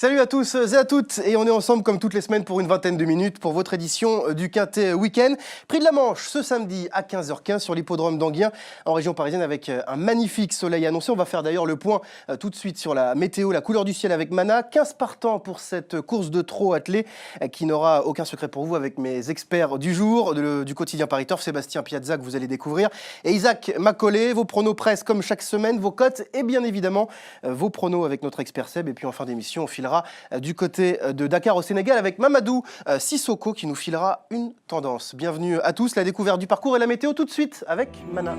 Salut à tous et à toutes, et on est ensemble comme toutes les semaines pour une vingtaine de minutes pour votre édition du Quintet Week-end. Prix de la Manche ce samedi à 15h15 sur l'hippodrome d'Anguien en région parisienne avec un magnifique soleil annoncé. On va faire d'ailleurs le point tout de suite sur la météo, la couleur du ciel avec Mana. 15 partants pour cette course de trot attelé qui n'aura aucun secret pour vous avec mes experts du jour, du quotidien Paris Turf, Sébastien Piazza que vous allez découvrir et Isaac Macaulay. Vos pronos presse comme chaque semaine, vos cotes et bien évidemment vos pronos avec notre expert Seb. Et puis en fin d'émission, on filera du côté de Dakar au Sénégal avec Mamadou Sissoko qui nous filera une tendance. Bienvenue à tous, la découverte du parcours et la météo tout de suite avec Mana.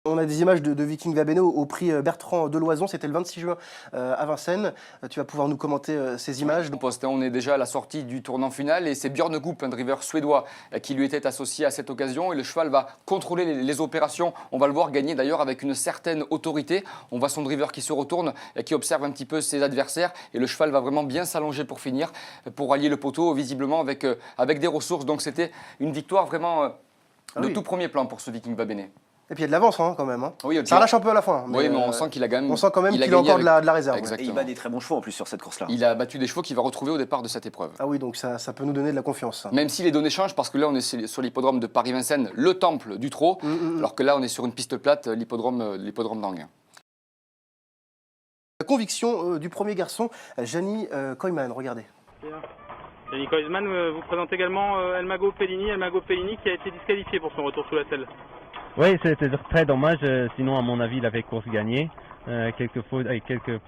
On a des images de Viking Vabene au prix Bertrand Deloison, c'était le 26 juin à Vincennes. Tu vas pouvoir nous commenter ces images. On est déjà à la sortie du tournant final et c'est Björn Goop, un driver suédois, qui lui était associé à cette occasion. Et le cheval va contrôler les opérations. On va le voir gagner d'ailleurs avec une certaine autorité. On voit son driver qui se retourne, qui observe un petit peu ses adversaires. Et le cheval va vraiment bien s'allonger pour finir, pour allier le poteau visiblement avec des ressources. Donc c'était une victoire vraiment de tout premier plan pour ce Viking Vabene. Et puis il y a de l'avance quand même. Hein. Oui, ça relâche un peu à la fin. Oui, mais on sent qu'il a quand même. On sent quand même qu'il a encore de la réserve. Exactement. Et il bat des très bons chevaux en plus sur cette course-là. Il a battu des chevaux qu'il va retrouver au départ de cette épreuve. Ah oui, donc ça peut nous donner de la confiance. Même si les données changent, parce que là on est sur l'hippodrome de Paris-Vincennes, le temple du trot, alors que là on est sur une piste plate, l'hippodrome d'Anguien. La conviction du premier garçon, Gianni Koyman, regardez. Gianni Koyman vous présente également Elmago Pellini qui a été disqualifié pour son retour sous la selle. Oui, c'était très dommage, sinon à mon avis il avait course gagnée. Quelques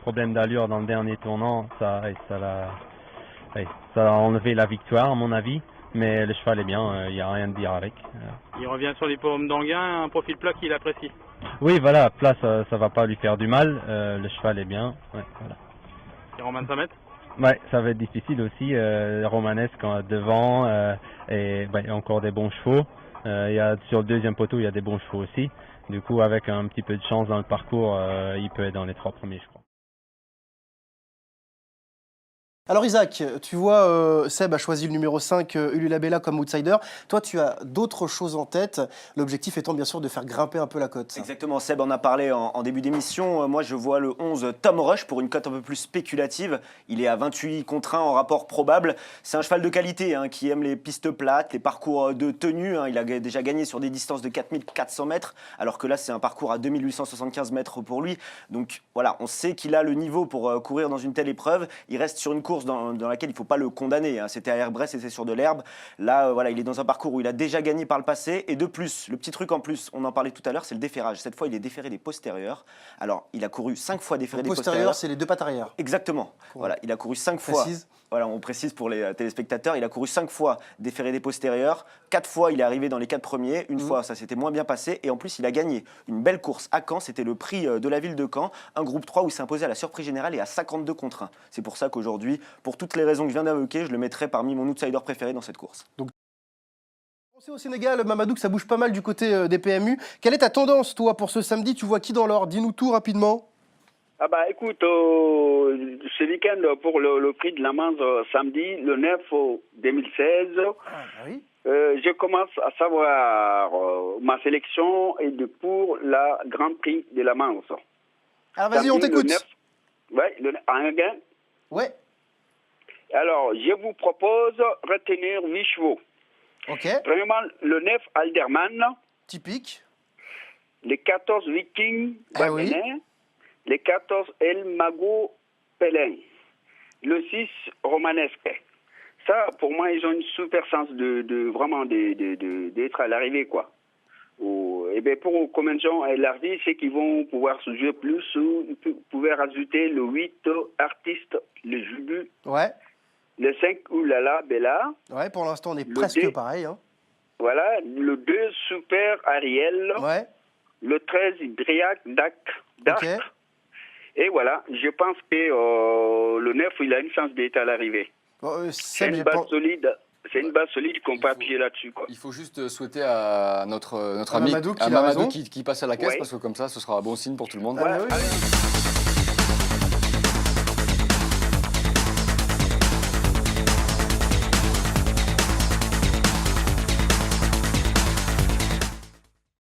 problèmes d'allure dans le dernier tournant, ça a enlevé la victoire à mon avis. Mais le cheval est bien, il n'y a rien à dire avec. Il revient sur l'hippodrome d'Anguien, un profil plat qu'il apprécie. Oui, voilà, plat ça va pas lui faire du mal, le cheval est bien. Ouais, voilà. Et Romain Samet? Ouais, ça va être difficile aussi, romanesque devant et encore des bons chevaux. Sur le deuxième poteau, il y a des bons chevaux aussi. Du coup, avec un petit peu de chance dans le parcours, il peut être dans les 3 premiers, je crois. Alors Isaac, tu vois, Seb a choisi le numéro 5, Ululabella comme outsider. Toi, tu as d'autres choses en tête, l'objectif étant bien sûr de faire grimper un peu la cote. Exactement, Seb en a parlé en début d'émission. Moi, je vois le 11 Tom Rush pour une cote un peu plus spéculative. Il est à 28 contre 1 en rapport probable. C'est un cheval de qualité qui aime les pistes plates, les parcours de tenue. Il a déjà gagné sur des distances de 4400 mètres, alors que là, c'est un parcours à 2875 mètres pour lui. Donc voilà, on sait qu'il a le niveau pour courir dans une telle épreuve. Il reste sur une course dans laquelle il ne faut pas le condamner. C'était à Herbresse et c'est sur de l'herbe. Là, voilà, il est dans un parcours où il a déjà gagné par le passé. Et de plus, le petit truc en plus, on en parlait tout à l'heure, c'est le déferrage. Cette fois, il est déféré des postérieurs. Alors, il a couru 5 fois déféré des postérieurs. C'est les 2 pattes arrière. Exactement. Voilà, il a couru 5 fois. Voilà, on précise pour les téléspectateurs, il a couru 5 fois déféré des postérieurs. 4 fois, il est arrivé dans les 4 premiers. Une fois, ça s'était moins bien passé. Et en plus, il a gagné une belle course à Caen. C'était le prix de la ville de Caen. Un groupe 3 où il s'est imposé à la surprise générale et à 52 contre 1. C'est pour ça qu'aujourd'hui, pour toutes les raisons que je viens d'évoquer, je le mettrai parmi mon outsider préféré dans cette course. Donc, on sait au Sénégal, Mamadou, que ça bouge pas mal du côté des PMU. Quelle est ta tendance, toi, pour ce samedi? Tu vois qui dans l'ordre? Dis-nous tout rapidement. Ah bah écoute, ce week-end pour le prix de la Manche samedi, le 9 2016, oui. je commence à savoir ma sélection et pour la Grand Prix de la Manche. Alors vas-y, on t'écoute. Oui, un gain. Ouais. Alors, je vous propose retenir 8 chevaux. Ok. Premièrement, le 9 Alderman. Typique. Les 14 Viking Vabene. Oui. Les 14 El Mago Pellin, le 6 Romanesque. Ça, pour moi, ils ont une super chance d'être à l'arrivée, quoi. Et bien pour convention élargie, c'est qu'ils vont pouvoir se jouer plus ou pouvoir rajouter le 8 Artiste, le Jubu. Ouais. Le 5 Oulala Bella. Ouais, pour l'instant, on est presque pareil. Voilà. Le 2 Super Ariel. Ouais. Le 13 Driac Dark. Okay. Et voilà, je pense que le 9, il a une chance d'être à l'arrivée. C'est une base solide. C'est une base solide qu'on peut appuyer là-dessus. Il faut juste souhaiter à notre ami Mamadou qui passe à la caisse, parce que comme ça, ce sera un bon signe pour tout le monde. Ah, oui.